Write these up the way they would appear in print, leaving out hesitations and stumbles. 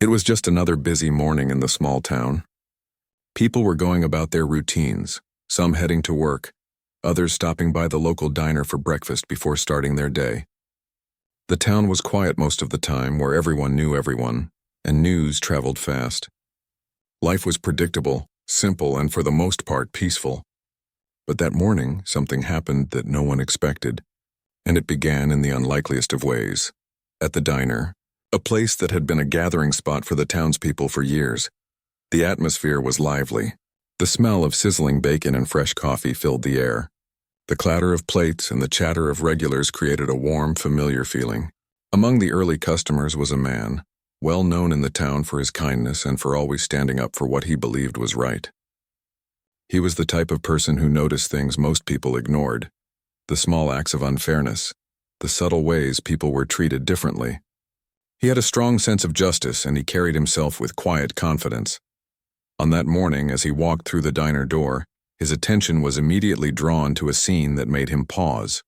It was just another busy morning in the small town. People were going about their routines, some heading to work, others stopping by the local diner for breakfast before starting their day. The town was quiet most of the time, where everyone knew everyone, and news traveled fast. Life was predictable, simple, and for the most part peaceful. But that morning, something happened that no one expected, and it began in the unlikeliest of ways. At the diner, a place that had been a gathering spot for the townspeople for years, the atmosphere was lively. The smell of sizzling bacon and fresh coffee filled the air. The clatter of plates and the chatter of regulars created a warm, familiar feeling. Among the early customers was a man, well known in the town for his kindness and for always standing up for what he believed was right. He was the type of person who noticed things most people ignored, the small acts of unfairness, the subtle ways people were treated differently. He had a strong sense of justice, and he carried himself with quiet confidence. On that morning, as he walked through the diner door, his attention was immediately drawn to a scene that made him pause.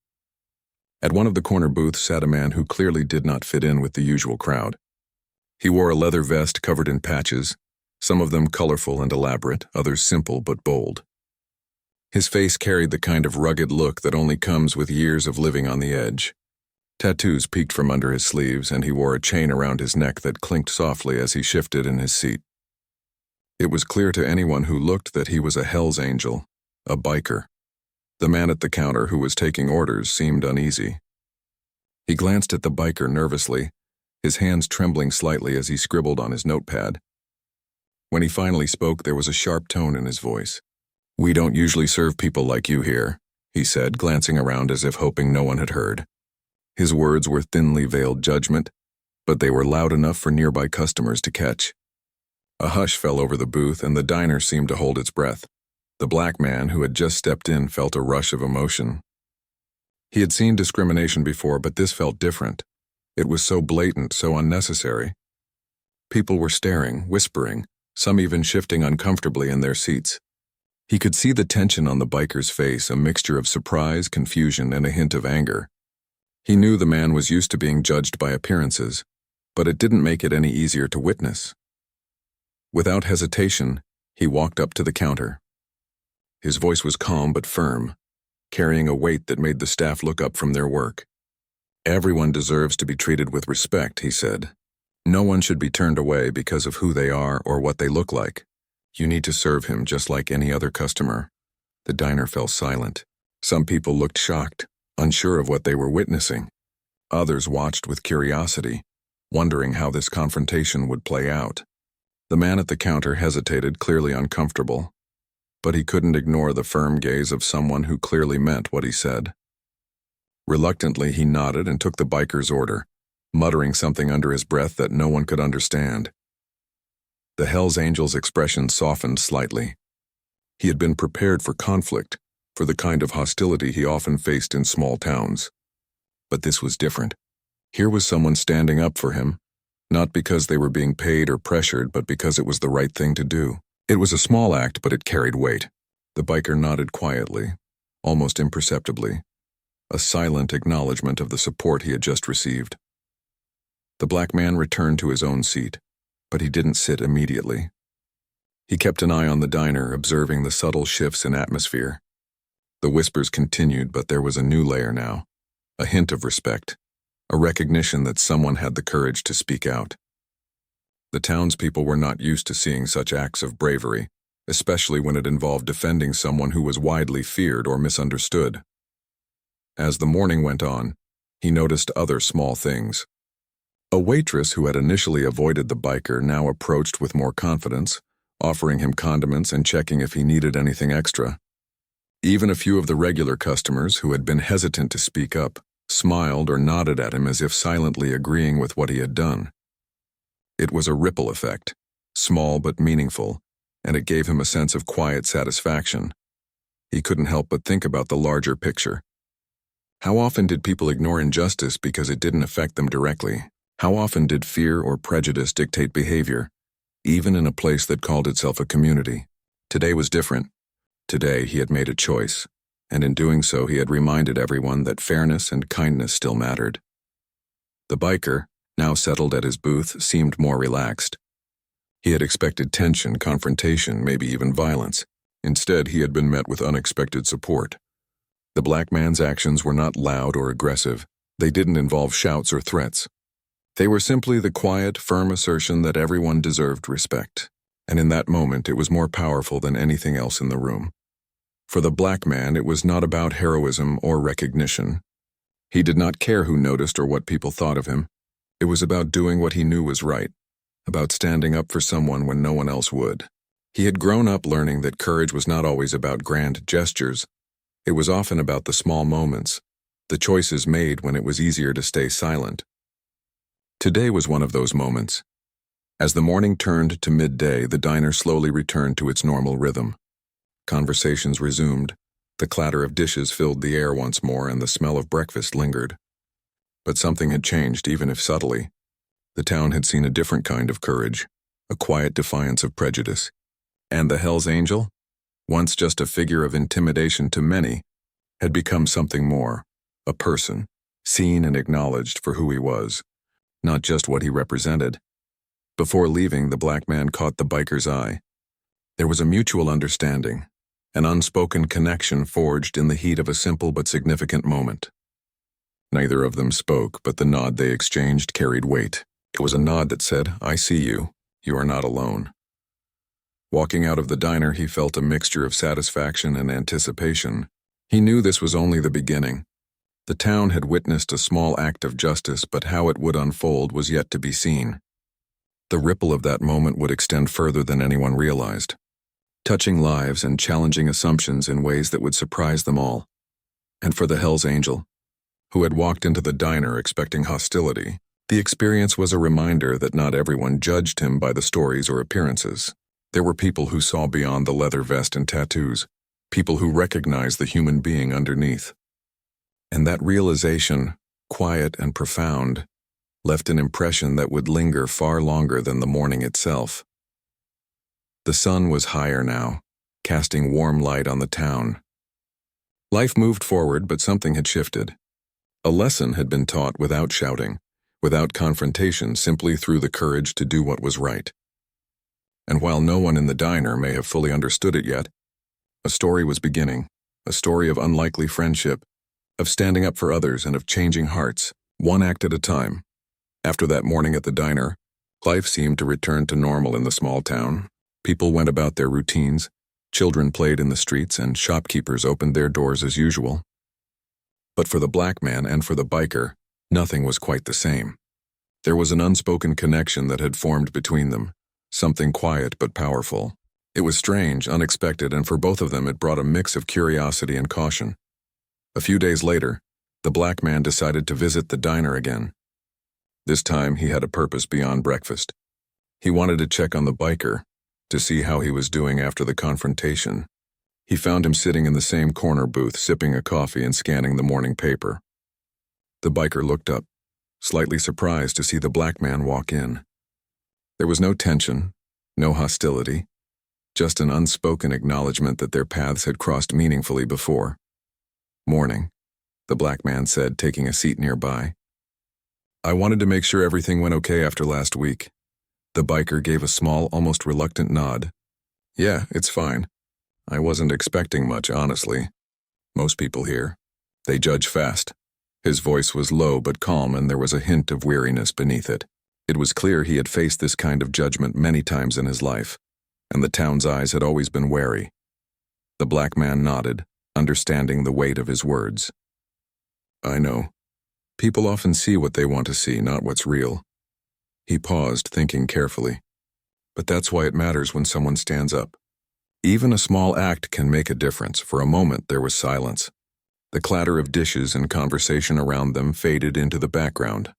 At one of the corner booths sat a man who clearly did not fit in with the usual crowd. He wore a leather vest covered in patches, some of them colorful and elaborate, others simple but bold. His face carried the kind of rugged look that only comes with years of living on the edge. Tattoos peeked from under his sleeves, and he wore a chain around his neck that clinked softly as he shifted in his seat. It was clear to anyone who looked that he was a HELLS angel, a biker. The man at the counter who was taking orders seemed uneasy. He glanced at the biker nervously, his hands trembling slightly as he scribbled on his notepad. When he finally spoke, there was a sharp tone in his voice. "We don't usually serve people like you here," he said, glancing around as if hoping no one had heard. His words were thinly veiled judgment, but they were loud enough for nearby customers to catch. A hush fell over the booth, and the diner seemed to hold its breath. The black man who had just stepped in felt a rush of emotion. He had seen discrimination before, but this felt different. It was so blatant, so unnecessary. People were staring, whispering, some even shifting uncomfortably in their seats. He could see the tension on the biker's face, a mixture of surprise, confusion, and a hint of anger. He knew the man was used to being judged by appearances, but it didn't make it any easier to witness. Without hesitation, he walked up to the counter. His voice was calm but firm, carrying a weight that made the staff look up from their work. "Everyone deserves to be treated with respect," he said. "No one should be turned away because of who they are or what they look like. You need to serve him just like any other customer." The diner fell silent. Some people looked shocked, unsure of what they were witnessing. Others watched with curiosity, wondering how this confrontation would play out. The man at the counter hesitated, clearly uncomfortable, but he couldn't ignore the firm gaze of someone who clearly meant what he said. Reluctantly, he nodded and took the biker's order, muttering something under his breath that no one could understand. The HELLS angel's expression softened slightly. He had been prepared for conflict, for the kind of hostility he often faced in small towns. But this was different. Here was someone standing up for him, not because they were being paid or pressured, but because it was the right thing to do. It was a small act, but it carried weight. The biker nodded quietly, almost imperceptibly, a silent acknowledgement of the support he had just received. The black man returned to his own seat, but he didn't sit immediately. He kept an eye on the diner, observing the subtle shifts in atmosphere. The whispers continued, but there was a new layer now, a hint of respect, a recognition that someone had the courage to speak out. The townspeople were not used to seeing such acts of bravery, especially when it involved defending someone who was widely feared or misunderstood. As the morning went on, he noticed other small things. A waitress who had initially avoided the biker now approached with more confidence, offering him condiments and checking if he needed anything extra. Even a few of the regular customers, who had been hesitant to speak up, smiled or nodded at him as if silently agreeing with what he had done. It was a ripple effect, small but meaningful, and it gave him a sense of quiet satisfaction. He couldn't help but think about the larger picture. How often did people ignore injustice because it didn't affect them directly? How often did fear or prejudice dictate behavior, even in a place that called itself a community? Today was different. Today he had made a choice, and in doing so he had reminded everyone that fairness and kindness still mattered. The biker, now settled at his booth, seemed more relaxed. He had expected tension, confrontation, maybe even violence. Instead, he had been met with unexpected support. The black man's actions were not loud or aggressive. They didn't involve shouts or threats. They were simply the quiet, firm assertion that everyone deserved respect. And in that moment, it was more powerful than anything else in the room. For the black man, it was not about heroism or recognition. He did not care who noticed or what people thought of him. It was about doing what he knew was right, about standing up for someone when no one else would. He had grown up learning that courage was not always about grand gestures. It was often about the small moments, the choices made when it was easier to stay silent. Today was one of those moments. As the morning turned to midday, the diner slowly returned to its normal rhythm. Conversations resumed. The clatter of dishes filled the air once more, and the smell of breakfast lingered. But something had changed, even if subtly. The town had seen a different kind of courage, a quiet defiance of prejudice. And the Hell's Angel, once just a figure of intimidation to many, had become something more, a person, seen and acknowledged for who he was, not just what he represented. Before leaving, the black man caught the biker's eye. There was a mutual understanding, an unspoken connection forged in the heat of a simple but significant moment. Neither of them spoke, but the nod they exchanged carried weight. It was a nod that said, "I see you. You are not alone." Walking out of the diner, he felt a mixture of satisfaction and anticipation. He knew this was only the beginning. The town had witnessed a small act of justice, but how it would unfold was yet to be seen. The ripple of that moment would extend further than anyone realized, touching lives and challenging assumptions in ways that would surprise them all. And for the Hell's Angel, who had walked into the diner expecting hostility, the experience was a reminder that not everyone judged him by the stories or appearances. There were people who saw beyond the leather vest and tattoos, people who recognized the human being underneath. And that realization, quiet and profound, left an impression that would linger far longer than the morning itself. The sun was higher now, casting warm light on the town. Life moved forward, but something had shifted. A lesson had been taught without shouting, without confrontation, simply through the courage to do what was right. And while no one in the diner may have fully understood it yet, a story was beginning, a story of unlikely friendship, of standing up for others and of changing hearts, one act at a time. After that morning at the diner, life seemed to return to normal in the small town. People went about their routines, children played in the streets, and shopkeepers opened their doors as usual. But for the black man and for the biker, nothing was quite the same. There was an unspoken connection that had formed between them, something quiet but powerful. It was strange, unexpected, and for both of them it brought a mix of curiosity and caution. A few days later, the black man decided to visit the diner again. This time he had a purpose beyond breakfast. He wanted to check on the biker, to see how he was doing after the confrontation. He found him sitting in the same corner booth, sipping a coffee and scanning the morning paper. The biker looked up, slightly surprised to see the black man walk in. There was no tension, no hostility, just an unspoken acknowledgement that their paths had crossed meaningfully before. "Morning," the black man said, taking a seat nearby. "I wanted to make sure everything went okay after last week." The biker gave a small, almost reluctant nod. "Yeah, it's fine. I wasn't expecting much, honestly. Most people here, they judge fast." His voice was low but calm, and there was a hint of weariness beneath it. It was clear he had faced this kind of judgment many times in his life, and the town's eyes had always been wary. The black man nodded, understanding the weight of his words. "I know. People often see what they want to see, not what's real." He paused, thinking carefully. But that's why it matters when someone stands up. Even a small act can make a difference. For a moment there was silence. The clatter of dishes and conversation around them faded into the background.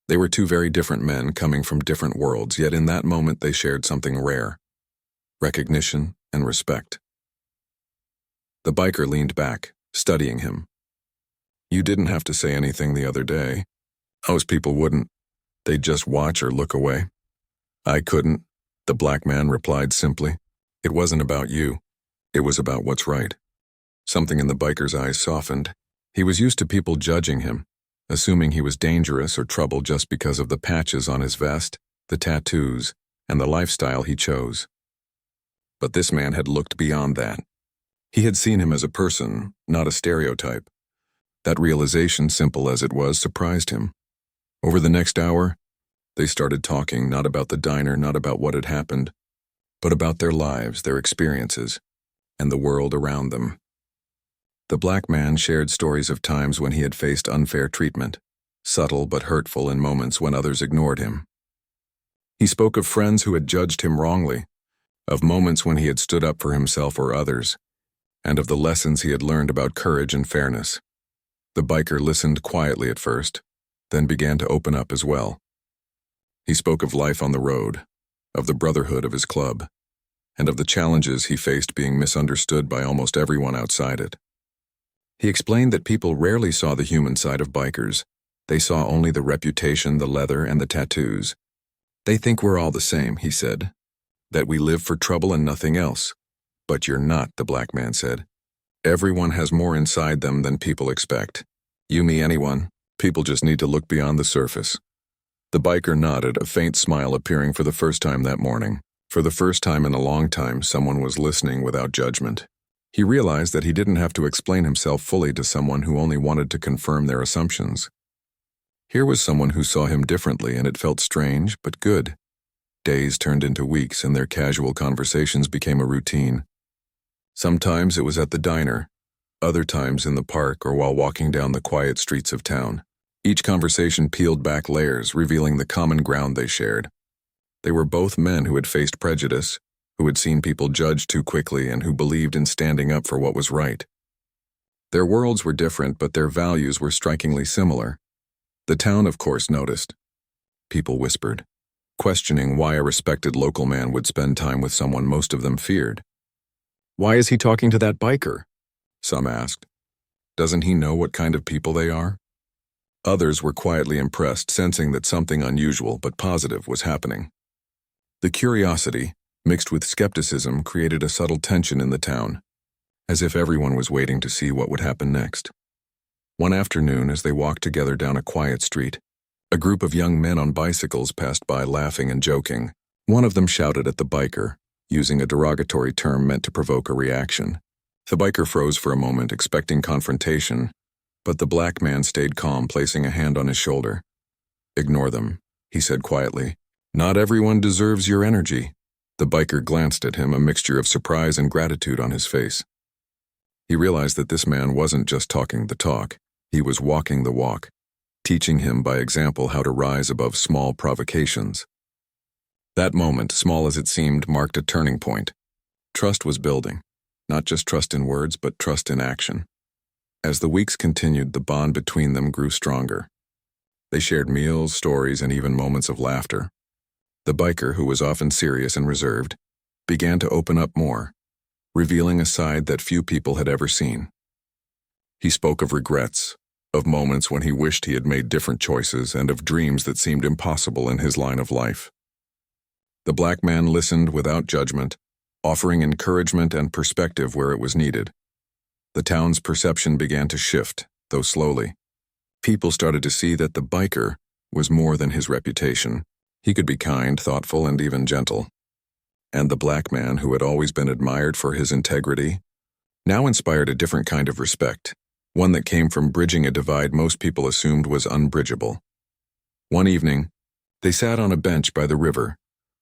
They were two very different men coming from different worlds, yet in that moment they shared something rare: recognition and respect. The biker leaned back, studying him. "You didn't have to say anything the other day. Most people wouldn't. They'd just watch or look away." "I couldn't," the black man replied simply. "It wasn't about you. It was about what's right." Something in the biker's eyes softened. He was used to people judging him, assuming he was dangerous or trouble just because of the patches on his vest, the tattoos, and the lifestyle he chose. But this man had looked beyond that. He had seen him as a person, not a stereotype. That realization, simple as it was, surprised him. Over the next hour, they started talking not about the diner, not about what had happened, but about their lives, their experiences, and the world around them. The black man shared stories of times when he had faced unfair treatment, subtle but hurtful in moments when others ignored him. He spoke of friends who had judged him wrongly, of moments when he had stood up for himself or others, and of the lessons he had learned about courage and fairness. The biker listened quietly at first, then began to open up as well. He spoke of life on the road, of the brotherhood of his club, and of the challenges he faced being misunderstood by almost everyone outside it. He explained that people rarely saw the human side of bikers. They saw only the reputation, the leather, and the tattoos. They think we're all the same, he said, that we live for trouble and nothing else. But you're not, the black man said. Everyone has more inside them than people expect. You, me, anyone. People just need to look beyond the surface. The biker nodded, a faint smile appearing for the first time that morning. For the first time in a long time, someone was listening without judgment. He realized that he didn't have to explain himself fully to someone who only wanted to confirm their assumptions. Here was someone who saw him differently, and it felt strange, but good. Days turned into weeks, and their casual conversations became a routine. Sometimes it was at the diner, other times in the park or while walking down the quiet streets of town. Each conversation peeled back layers, revealing the common ground they shared. They were both men who had faced prejudice, who had seen people judged too quickly, and who believed in standing up for what was right. Their worlds were different, but their values were strikingly similar. The town, of course, noticed. People whispered, questioning why a respected local man would spend time with someone most of them feared. Why is he talking to that biker? Some asked. Doesn't he know what kind of people they are? Others were quietly impressed, sensing that something unusual but positive was happening. The curiosity, mixed with skepticism, created a subtle tension in the town, as if everyone was waiting to see what would happen next. One afternoon, as they walked together down a quiet street, a group of young men on bicycles passed by laughing and joking. One of them shouted at the biker, using a derogatory term meant to provoke a reaction. The biker froze for a moment, expecting confrontation, but the black man stayed calm, placing a hand on his shoulder. Ignore them, he said quietly. Not everyone deserves your energy. The biker glanced at him, a mixture of surprise and gratitude on his face. He realized that this man wasn't just talking the talk, he was walking the walk, teaching him by example how to rise above small provocations. That moment, small as it seemed, marked a turning point. Trust was building, not just trust in words, but trust in action. As the weeks continued, the bond between them grew stronger. They shared meals, stories, and even moments of laughter. The biker, who was often serious and reserved, began to open up more, revealing a side that few people had ever seen. He spoke of regrets, of moments when he wished he had made different choices, and of dreams that seemed impossible in his line of life. The black man listened without judgment, offering encouragement and perspective where it was needed. The town's perception began to shift, though slowly. People started to see that the biker was more than his reputation. He could be kind, thoughtful, and even gentle. And the black man, who had always been admired for his integrity, now inspired a different kind of respect, one that came from bridging a divide most people assumed was unbridgeable. One evening, they sat on a bench by the river,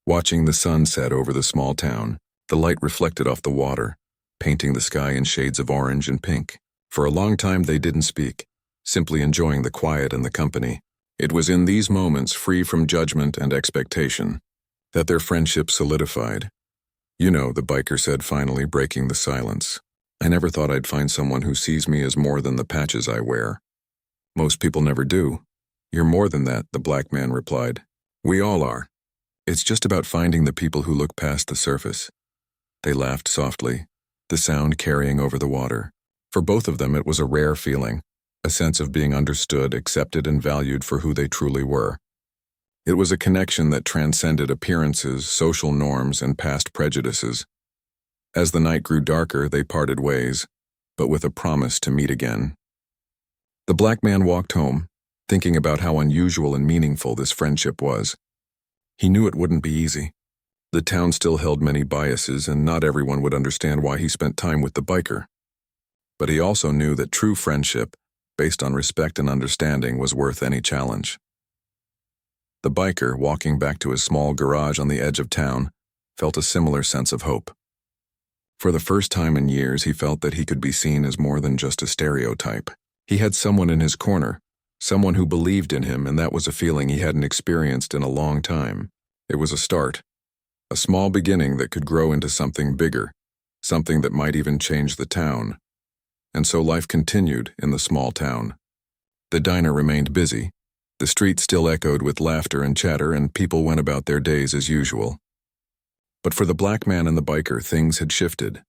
watching the sun set over the small town. The light reflected off the water, painting the sky in shades of orange and pink. For a long time they didn't speak, simply enjoying the quiet and the company. It was in these moments, free from judgment and expectation, that their friendship solidified. You know, the biker said, finally breaking the silence. I never thought I'd find someone who sees me as more than the patches I wear. Most people never do. You're more than that, the black man replied. We all are. It's just about finding the people who look past the surface. They laughed softly, the sound carrying over the water. For both of them it was a rare feeling, a sense of being understood, accepted, and valued for who they truly were. It was a connection that transcended appearances, social norms, and past prejudices. As the night grew darker, they parted ways, but with a promise to meet again. The black man walked home, thinking about how unusual and meaningful this friendship was. He knew it wouldn't be easy. The town still held many biases, and not everyone would understand why he spent time with the biker. But he also knew that true friendship, based on respect and understanding, was worth any challenge. The biker, walking back to his small garage on the edge of town, felt a similar sense of hope. For the first time in years, he felt that he could be seen as more than just a stereotype. He had someone in his corner, someone who believed in him, and that was a feeling he hadn't experienced in a long time. It was a start, a small beginning that could grow into something bigger, something that might even change the town. And so life continued in the small town. The diner remained busy. The street still echoed with laughter and chatter, and people went about their days as usual. But for the black man and the biker, things had shifted.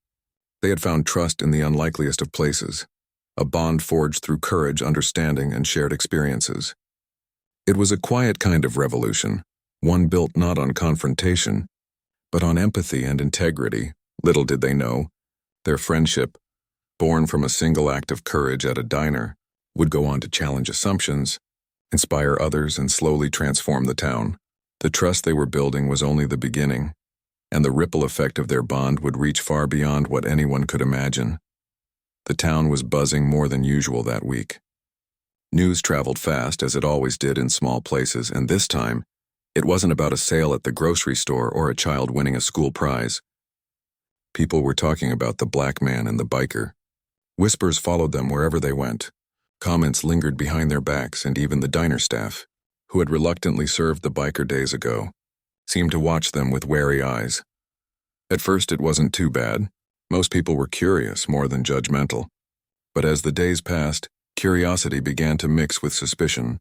They had found trust in the unlikeliest of places, a bond forged through courage, understanding, and shared experiences. It was a quiet kind of revolution, one built not on confrontation, but on empathy and integrity. Little did they know, their friendship, born from a single act of courage at a diner, would go on to challenge assumptions, inspire others, and slowly transform the town. The trust they were building was only the beginning, and the ripple effect of their bond would reach far beyond what anyone could imagine. The town was buzzing more than usual that week. News traveled fast, as it always did in small places, and this time, it wasn't about a sale at the grocery store or a child winning a school prize. People were talking about the black man and the biker. Whispers followed them wherever they went. Comments lingered behind their backs, and even the diner staff, who had reluctantly served the biker days ago, seemed to watch them with wary eyes. At first, it wasn't too bad. Most people were curious more than judgmental. But as the days passed, curiosity began to mix with suspicion.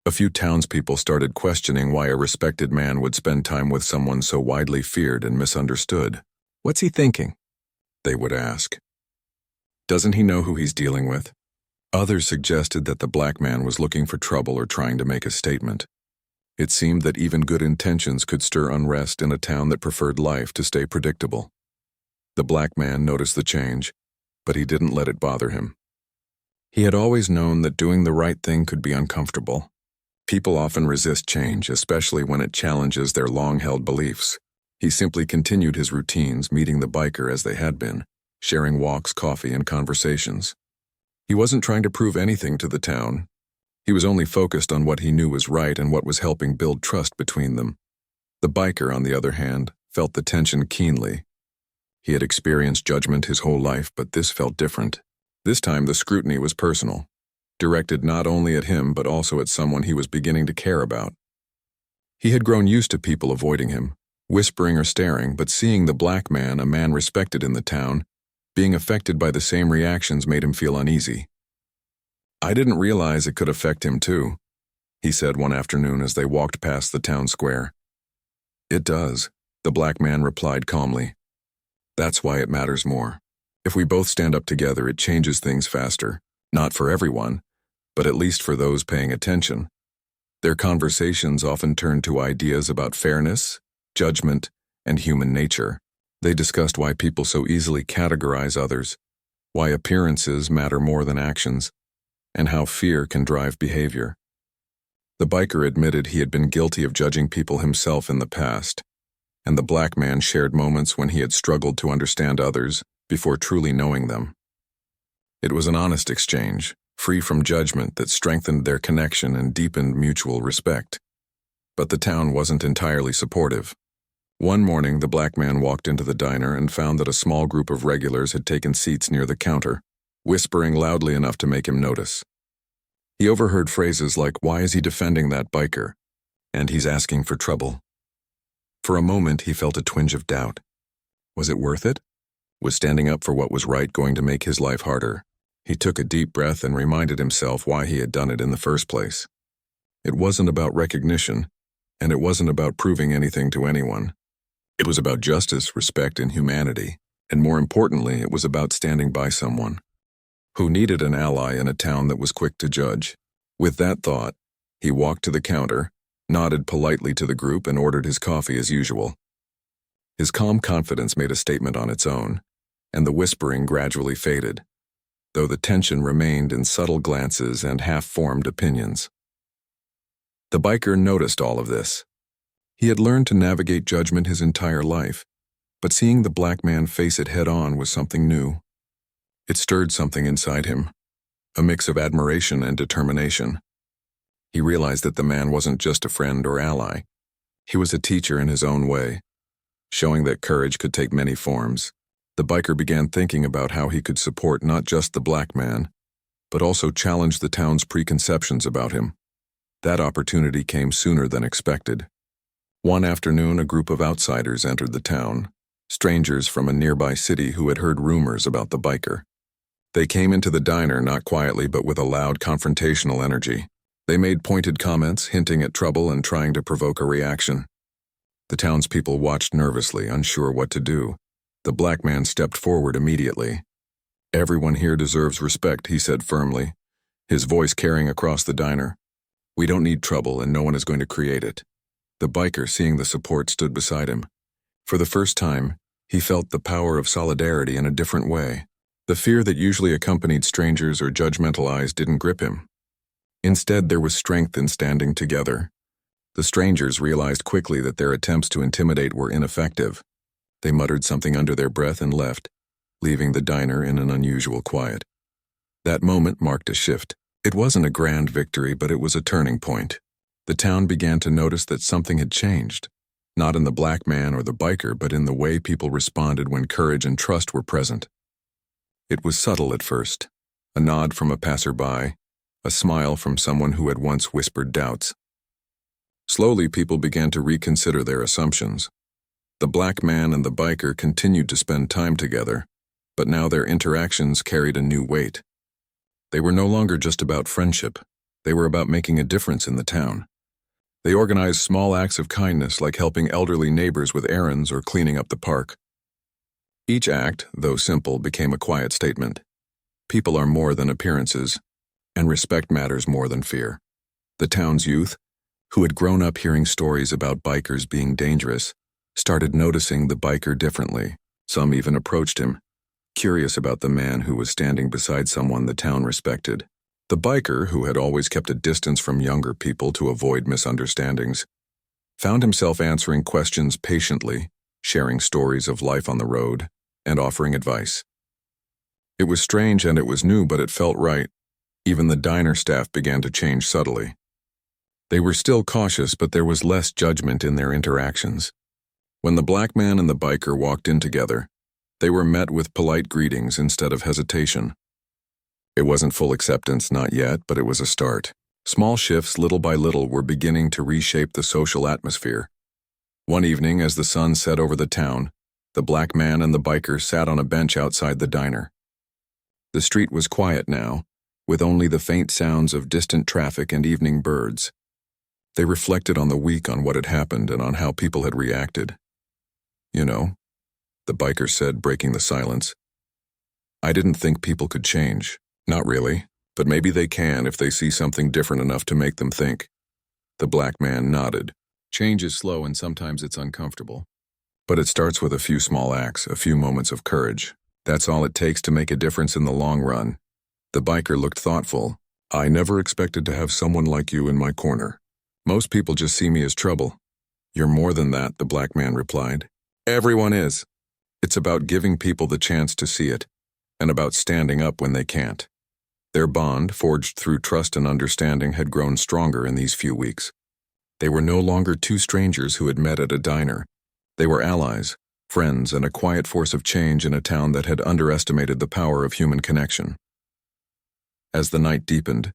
A few townspeople started questioning why a respected man would spend time with someone so widely feared and misunderstood. "What's he thinking?" they would ask. "Doesn't he know who he's dealing with?" Others suggested that the black man was looking for trouble or trying to make a statement. It seemed that even good intentions could stir unrest in a town that preferred life to stay predictable. The black man noticed the change, but he didn't let it bother him. He had always known that doing the right thing could be uncomfortable. People often resist change, especially when it challenges their long-held beliefs. He simply continued his routines, meeting the biker as they had been, sharing walks, coffee, and conversations. He wasn't trying to prove anything to the town. He was only focused on what he knew was right and what was helping build trust between them. The biker, on the other hand, felt the tension keenly. He had experienced judgment his whole life, but this felt different. This time the scrutiny was personal, directed not only at him but also at someone he was beginning to care about. He had grown used to people avoiding him, whispering or staring, but seeing the black man, a man respected in the town, being affected by the same reactions made him feel uneasy. "I didn't realize it could affect him too," he said one afternoon as they walked past the town square. "It does," the black man replied calmly. "That's why it matters more. If we both stand up together, it changes things faster. Not for everyone, but at least for those paying attention." Their conversations often turned to ideas about fairness, judgment, and human nature. They discussed why people so easily categorize others, why appearances matter more than actions, and how fear can drive behavior. The biker admitted he had been guilty of judging people himself in the past, and the black man shared moments when he had struggled to understand others before truly knowing them. It was an honest exchange, free from judgment, that strengthened their connection and deepened mutual respect. But the town wasn't entirely supportive. One morning, the black man walked into the diner and found that a small group of regulars had taken seats near the counter, whispering loudly enough to make him notice. He overheard phrases like, "Why is he defending that biker?" and "He's asking for trouble." For a moment, he felt a twinge of doubt. Was it worth it? Was standing up for what was right going to make his life harder? He took a deep breath and reminded himself why he had done it in the first place. It wasn't about recognition, and it wasn't about proving anything to anyone. It was about justice, respect, and humanity, and more importantly, it was about standing by someone who needed an ally in a town that was quick to judge. With that thought, he walked to the counter, nodded politely to the group, and ordered his coffee as usual. His calm confidence made a statement on its own, and the whispering gradually faded, though the tension remained in subtle glances and half-formed opinions. The biker noticed all of this. He had learned to navigate judgment his entire life, but seeing the black man face it head-on was something new. It stirred something inside him, a mix of admiration and determination. He realized that the man wasn't just a friend or ally. He was a teacher in his own way, showing that courage could take many forms. The biker began thinking about how he could support not just the black man, but also challenge the town's preconceptions about him. That opportunity came sooner than expected. One afternoon, a group of outsiders entered the town, strangers from a nearby city who had heard rumors about the biker. They came into the diner not quietly but with a loud confrontational energy. They made pointed comments, hinting at trouble and trying to provoke a reaction. The townspeople watched nervously, unsure what to do. The black man stepped forward immediately. "Everyone here deserves respect," he said firmly, his voice carrying across the diner. "We don't need trouble and no one is going to create it." The biker, seeing the support, stood beside him. For the first time, he felt the power of solidarity in a different way. The fear that usually accompanied strangers or judgmental eyes didn't grip him. Instead, there was strength in standing together. The strangers realized quickly that their attempts to intimidate were ineffective. They muttered something under their breath and left, leaving the diner in an unusual quiet. That moment marked a shift. It wasn't a grand victory, but it was a turning point. The town began to notice that something had changed, not in the black man or the biker, but in the way people responded when courage and trust were present. It was subtle at first, a nod from a passerby, a smile from someone who had once whispered doubts. Slowly, people began to reconsider their assumptions. The black man and the biker continued to spend time together, but now their interactions carried a new weight. They were no longer just about friendship. They were about making a difference in the town. They organized small acts of kindness like helping elderly neighbors with errands or cleaning up the park. Each act, though simple, became a quiet statement. People are more than appearances, and respect matters more than fear. The town's youth, who had grown up hearing stories about bikers being dangerous, started noticing the biker differently. Some even approached him, curious about the man who was standing beside someone the town respected. The biker, who had always kept a distance from younger people to avoid misunderstandings, found himself answering questions patiently, sharing stories of life on the road, and offering advice. It was strange and it was new, but it felt right. Even the diner staff began to change subtly. They were still cautious, but there was less judgment in their interactions. When the black man and the biker walked in together, they were met with polite greetings instead of hesitation. It wasn't full acceptance, not yet, but it was a start. Small shifts, little by little, were beginning to reshape the social atmosphere. One evening, as the sun set over the town, the black man and the biker sat on a bench outside the diner. The street was quiet now, with only the faint sounds of distant traffic and evening birds. They reflected on the week, on what had happened, and on how people had reacted. "You know," the biker said, breaking the silence, "I didn't think people could change. Not really, but maybe they can if they see something different enough to make them think." The black man nodded. "Change is slow and sometimes it's uncomfortable. But it starts with a few small acts, a few moments of courage. That's all it takes to make a difference in the long run." The biker looked thoughtful. "I never expected to have someone like you in my corner. Most people just see me as trouble." "You're more than that," the black man replied. "Everyone is. It's about giving people the chance to see it, and about standing up when they can't." Their bond, forged through trust and understanding, had grown stronger in these few weeks. They were no longer two strangers who had met at a diner. They were allies, friends, and a quiet force of change in a town that had underestimated the power of human connection. As the night deepened,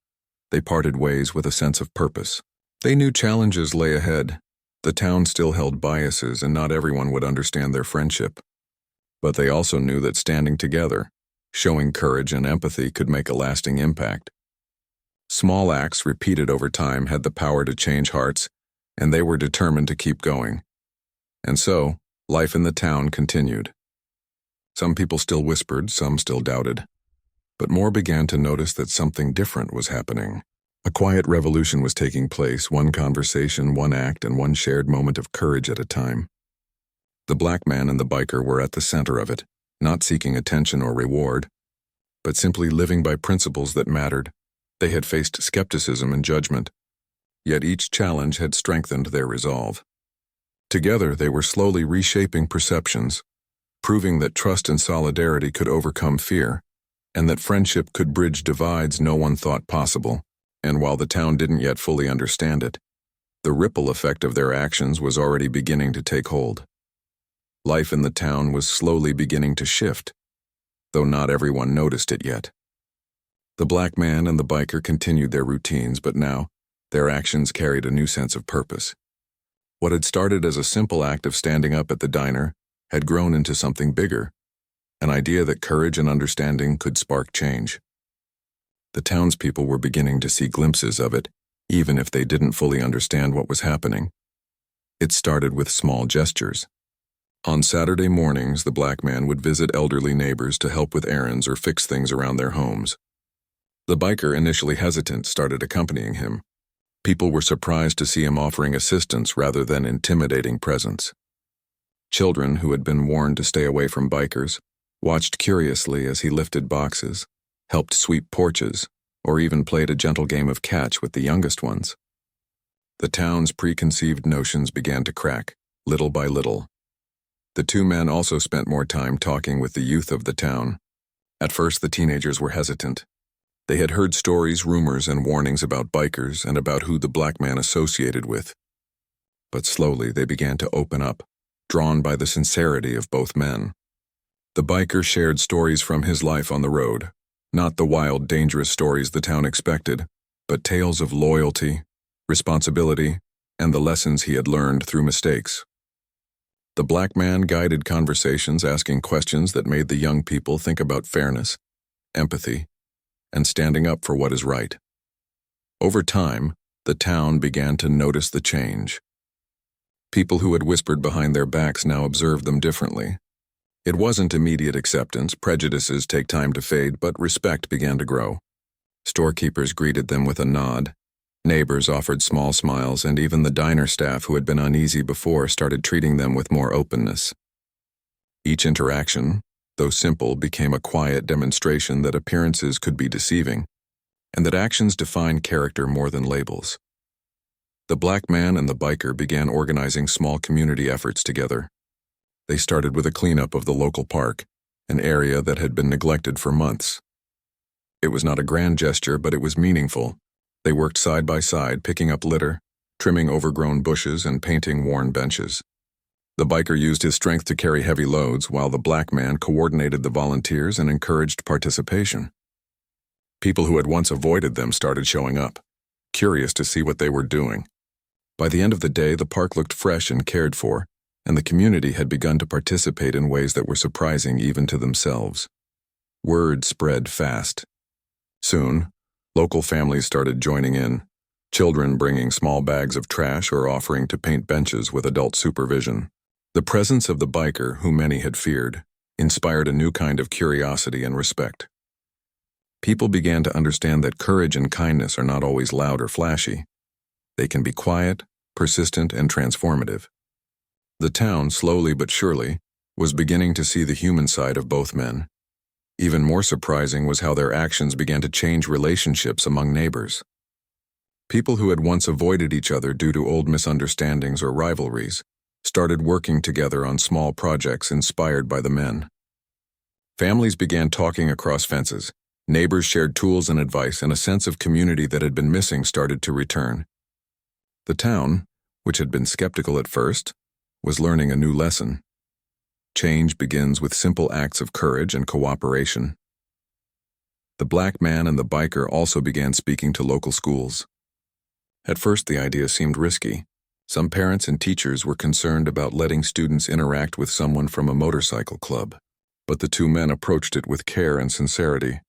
they parted ways with a sense of purpose. They knew challenges lay ahead. The town still held biases, and not everyone would understand their friendship. But they also knew that standing together, showing courage and empathy, could make a lasting impact. Small acts repeated over time had the power to change hearts, and they were determined to keep going. And so, life in the town continued. Some people still whispered, some still doubted. But more began to notice that something different was happening. A quiet revolution was taking place, one conversation, one act, and one shared moment of courage at a time. The black man and the biker were at the center of it, not seeking attention or reward, but simply living by principles that mattered. They had faced skepticism and judgment, yet each challenge had strengthened their resolve. Together, they were slowly reshaping perceptions, proving that trust and solidarity could overcome fear, and that friendship could bridge divides no one thought possible. And while the town didn't yet fully understand it, the ripple effect of their actions was already beginning to take hold. Life in the town was slowly beginning to shift, though not everyone noticed it yet. The black man and the biker continued their routines, but now, their actions carried a new sense of purpose. What had started as a simple act of standing up at the diner had grown into something bigger, an idea that courage and understanding could spark change. The townspeople were beginning to see glimpses of it, even if they didn't fully understand what was happening. It started with small gestures. On Saturday mornings, the black man would visit elderly neighbors to help with errands or fix things around their homes. The biker, initially hesitant, started accompanying him. People were surprised to see him offering assistance rather than intimidating presence. Children, who had been warned to stay away from bikers, watched curiously as he lifted boxes, helped sweep porches, or even played a gentle game of catch with the youngest ones. The town's preconceived notions began to crack, little by little. The two men also spent more time talking with the youth of the town. At first, the teenagers were hesitant. They had heard stories, rumors, and warnings about bikers and about who the black man associated with. But slowly they began to open up, drawn by the sincerity of both men. The biker shared stories from his life on the road, not the wild, dangerous stories the town expected, but tales of loyalty, responsibility, and the lessons he had learned through mistakes. The black man guided conversations, asking questions that made the young people think about fairness, empathy, and standing up for what is right. Over time, the town began to notice the change. People who had whispered behind their backs now observed them differently. It wasn't immediate acceptance, prejudices take time to fade, but respect began to grow. Storekeepers greeted them with a nod, neighbors offered small smiles, and even the diner staff who had been uneasy before started treating them with more openness. Each interaction, though simple, became a quiet demonstration that appearances could be deceiving, and that actions define character more than labels. The black man and the biker began organizing small community efforts together. They started with a cleanup of the local park, an area that had been neglected for months. It was not a grand gesture, but it was meaningful. They worked side by side, picking up litter, trimming overgrown bushes, and painting worn benches. The biker used his strength to carry heavy loads, while the black man coordinated the volunteers and encouraged participation. People who had once avoided them started showing up, curious to see what they were doing. By the end of the day, the park looked fresh and cared for, and the community had begun to participate in ways that were surprising even to themselves. Word spread fast. Soon, local families started joining in, children bringing small bags of trash or offering to paint benches with adult supervision. The presence of the biker, who many had feared, inspired a new kind of curiosity and respect. People began to understand that courage and kindness are not always loud or flashy. They can be quiet, persistent, and transformative. The town, slowly but surely, was beginning to see the human side of both men. Even more surprising was how their actions began to change relationships among neighbors. People who had once avoided each other due to old misunderstandings or rivalries started working together on small projects inspired by the men. Families began talking across fences, neighbors shared tools and advice, and a sense of community that had been missing started to return. The town, which had been skeptical at first, was learning a new lesson. Change begins with simple acts of courage and cooperation. The black man and the biker also began speaking to local schools. At first, the idea seemed risky. Some parents and teachers were concerned about letting students interact with someone from a motorcycle club, but the two men approached it with care and sincerity.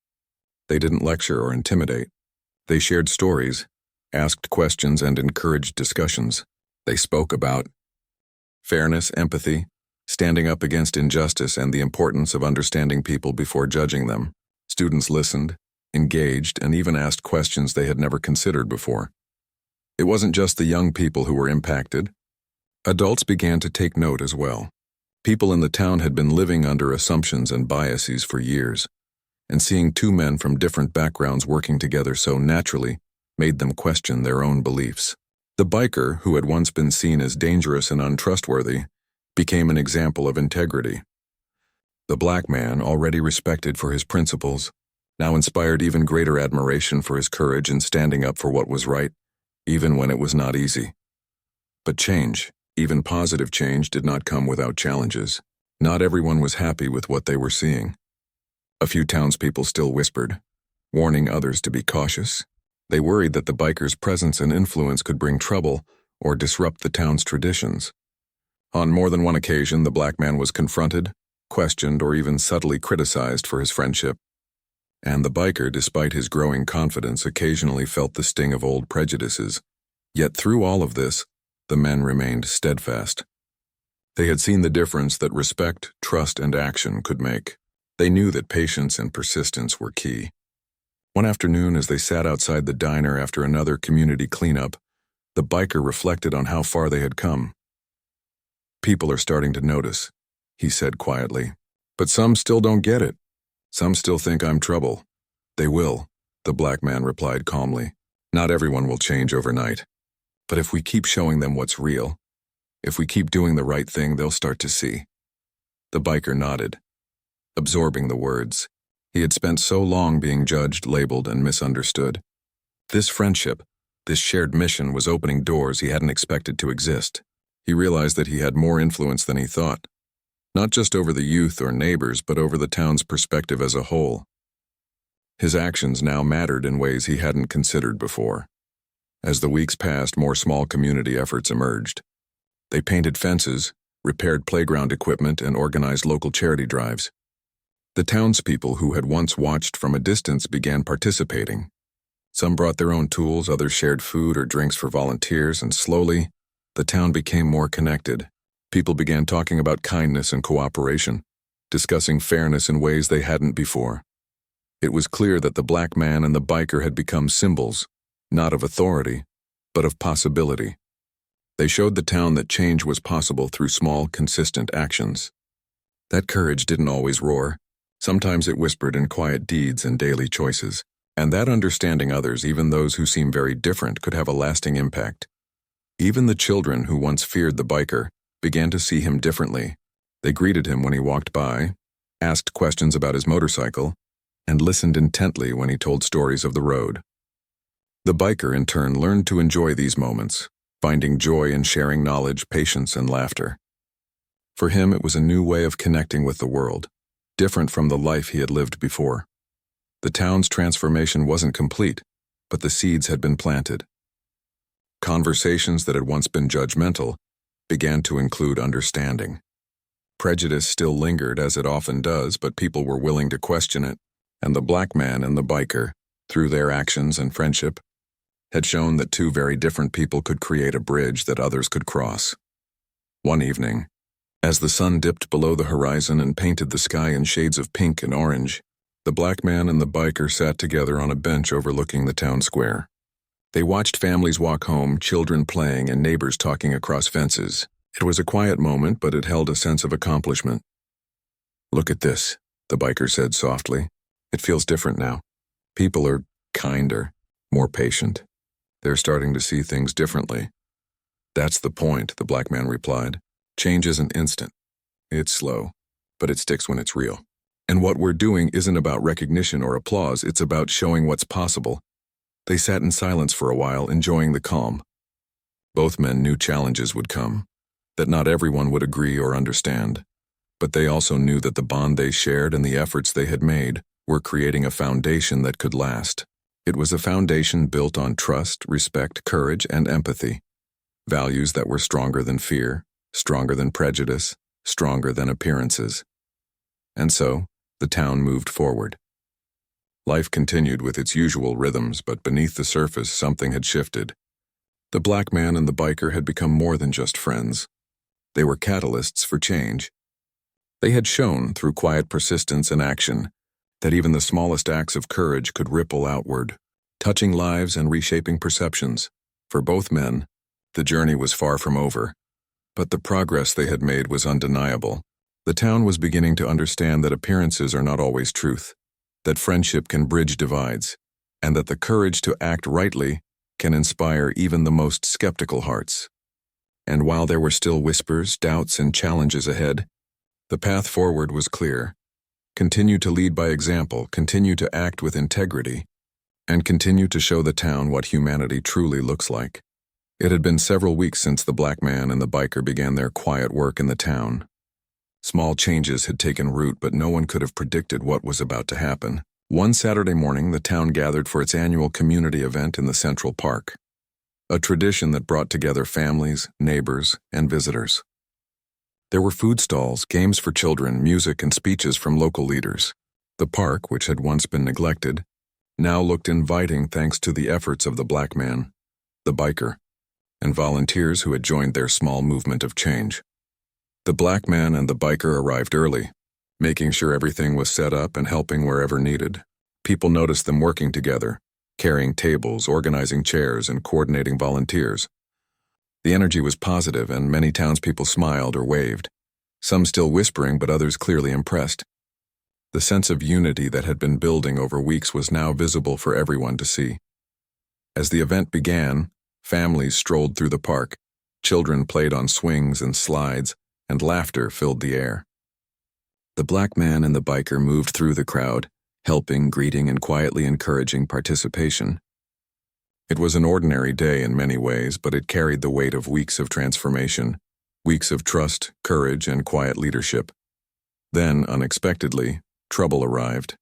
They didn't lecture or intimidate. They shared stories, asked questions, and encouraged discussions. They spoke about fairness, empathy, standing up against injustice, and the importance of understanding people before judging them. Students listened, engaged, and even asked questions they had never considered before. It wasn't just the young people who were impacted. Adults began to take note as well. People in the town had been living under assumptions and biases for years, and seeing two men from different backgrounds working together so naturally made them question their own beliefs. The biker, who had once been seen as dangerous and untrustworthy, became an example of integrity. The black man, already respected for his principles, now inspired even greater admiration for his courage in standing up for what was right, even when it was not easy. But change, even positive change, did not come without challenges. Not everyone was happy with what they were seeing. A few townspeople still whispered, warning others to be cautious. They worried that the biker's presence and influence could bring trouble or disrupt the town's traditions. On more than one occasion, the black man was confronted, questioned, or even subtly criticized for his friendship. And the biker, despite his growing confidence, occasionally felt the sting of old prejudices. Yet through all of this, the men remained steadfast. They had seen the difference that respect, trust, and action could make. They knew that patience and persistence were key. One afternoon, as they sat outside the diner after another community cleanup, the biker reflected on how far they had come. "People are starting to notice," he said quietly. "But some still don't get it. Some still think I'm trouble." "They will," the black man replied calmly. "Not everyone will change overnight. But if we keep showing them what's real, if we keep doing the right thing, they'll start to see." The biker nodded, absorbing the words. He had spent so long being judged, labeled, and misunderstood. This friendship, this shared mission, was opening doors he hadn't expected to exist. He realized that he had more influence than he thought, not just over the youth or neighbors, but over the town's perspective as a whole. His actions now mattered in ways he hadn't considered before. As the weeks passed, more small community efforts emerged. They painted fences, repaired playground equipment, and organized local charity drives. The townspeople who had once watched from a distance began participating. Some brought their own tools, others shared food or drinks for volunteers, and slowly, the town became more connected. People began talking about kindness and cooperation, discussing fairness in ways they hadn't before. It was clear that the black man and the biker had become symbols, not of authority, but of possibility. They showed the town that change was possible through small, consistent actions. That courage didn't always roar. Sometimes it whispered in quiet deeds and daily choices. And that understanding others, even those who seem very different, could have a lasting impact. Even the children who once feared the biker began to see him differently. They greeted him when he walked by, asked questions about his motorcycle, and listened intently when he told stories of the road. The biker, in turn, learned to enjoy these moments, finding joy in sharing knowledge, patience, and laughter. For him, it was a new way of connecting with the world, different from the life he had lived before. The town's transformation wasn't complete, but the seeds had been planted. Conversations that had once been judgmental began to include understanding. Prejudice still lingered, as it often does, but people were willing to question it, and the black man and the biker, through their actions and friendship, had shown that two very different people could create a bridge that others could cross. One evening, as the sun dipped below the horizon and painted the sky in shades of pink and orange, the black man and the biker sat together on a bench overlooking the town square. They watched families walk home, children playing, and neighbors talking across fences. It was a quiet moment, but it held a sense of accomplishment. "Look at this," the biker said softly. "It feels different now. People are kinder, more patient. They're starting to see things differently." "That's the point," the black man replied. "Change isn't instant. It's slow, but it sticks when it's real. And what we're doing isn't about recognition or applause, it's about showing what's possible." They sat in silence for a while, enjoying the calm. Both men knew challenges would come, that not everyone would agree or understand, but they also knew that the bond they shared and the efforts they had made were creating a foundation that could last. It was a foundation built on trust, respect, courage, and empathy, values that were stronger than fear, stronger than prejudice, stronger than appearances. And so, the town moved forward. Life continued with its usual rhythms, but beneath the surface, something had shifted. The black man and the biker had become more than just friends. They were catalysts for change. They had shown, through quiet persistence and action, that even the smallest acts of courage could ripple outward, touching lives and reshaping perceptions. For both men, the journey was far from over, but the progress they had made was undeniable. The town was beginning to understand that appearances are not always truth, that friendship can bridge divides, and that the courage to act rightly can inspire even the most skeptical hearts. And while there were still whispers, doubts, and challenges ahead, the path forward was clear. Continue to lead by example, continue to act with integrity, and continue to show the town what humanity truly looks like. It had been several weeks since the black man and the biker began their quiet work in the town. Small changes had taken root, but no one could have predicted what was about to happen. One Saturday morning, the town gathered for its annual community event in the Central Park, a tradition that brought together families, neighbors, and visitors. There were food stalls, games for children, music, and speeches from local leaders. The park, which had once been neglected, now looked inviting thanks to the efforts of the black man, the biker, and volunteers who had joined their small movement of change. The black man and the biker arrived early, making sure everything was set up and helping wherever needed. People noticed them working together, carrying tables, organizing chairs, and coordinating volunteers. The energy was positive, and many townspeople smiled or waved, some still whispering but others clearly impressed. The sense of unity that had been building over weeks was now visible for everyone to see. As the event began, families strolled through the park, children played on swings and slides, and laughter filled the air. The black man and the biker moved through the crowd, helping, greeting, and quietly encouraging participation. It was an ordinary day in many ways, but it carried the weight of weeks of transformation, weeks of trust, courage, and quiet leadership. Then, unexpectedly, trouble arrived.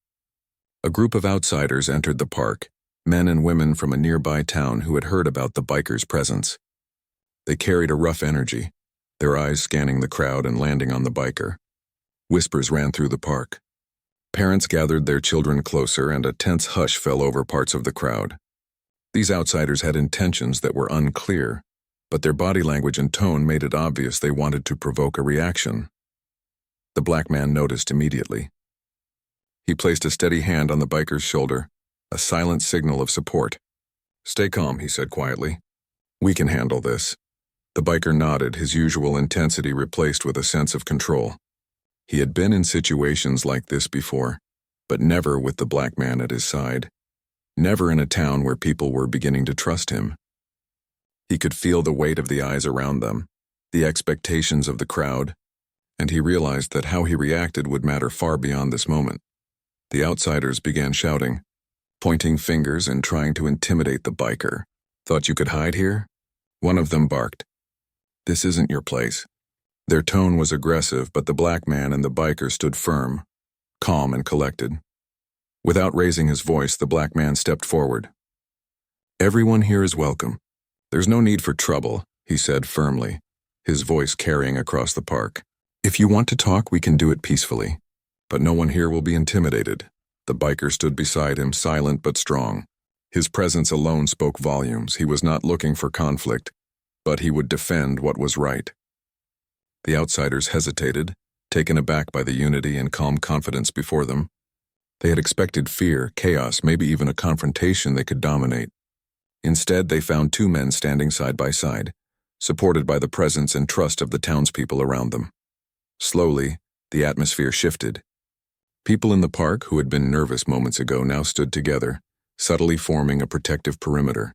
A group of outsiders entered the park, men and women from a nearby town who had heard about the biker's presence. They carried a rough energy, their eyes scanning the crowd and landing on the biker. Whispers ran through the park. Parents gathered their children closer, and a tense hush fell over parts of the crowd. These outsiders had intentions that were unclear, but their body language and tone made it obvious they wanted to provoke a reaction. The black man noticed immediately. He placed a steady hand on the biker's shoulder, a silent signal of support. "Stay calm," he said quietly. "We can handle this." The biker nodded, his usual intensity replaced with a sense of control. He had been in situations like this before, but never with the black man at his side. Never in a town where people were beginning to trust him. He could feel the weight of the eyes around them, the expectations of the crowd, and he realized that how he reacted would matter far beyond this moment. The outsiders began shouting, pointing fingers and trying to intimidate the biker. "Thought you could hide here?" One of them barked. "This isn't your place." Their tone was aggressive, but the black man and the biker stood firm, calm and collected. Without raising his voice, the black man stepped forward. "Everyone here is welcome. There's no need for trouble," he said firmly, his voice carrying across the park. "If you want to talk, we can do it peacefully, but no one here will be intimidated." The biker stood beside him, silent but strong. His presence alone spoke volumes. He was not looking for conflict, but he would defend what was right. The outsiders hesitated, taken aback by the unity and calm confidence before them. They had expected fear, chaos, maybe even a confrontation they could dominate. Instead, they found two men standing side by side, supported by the presence and trust of the townspeople around them. Slowly, the atmosphere shifted. People in the park who had been nervous moments ago now stood together, subtly forming a protective perimeter.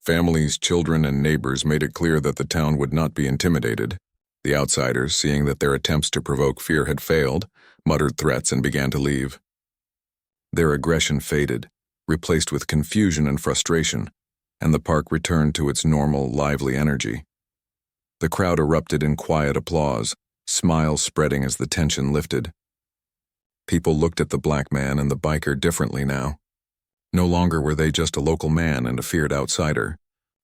Families, children, and neighbors made it clear that the town would not be intimidated. The outsiders, seeing that their attempts to provoke fear had failed, muttered threats and began to leave. Their aggression faded, replaced with confusion and frustration, and the park returned to its normal, lively energy. The crowd erupted in quiet applause, smiles spreading as the tension lifted. People looked at the black man and the biker differently now. No longer were they just a local man and a feared outsider.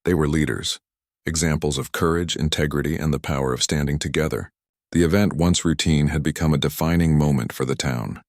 They were leaders, examples of courage, integrity, and the power of standing together. The event, once routine, had become a defining moment for the town.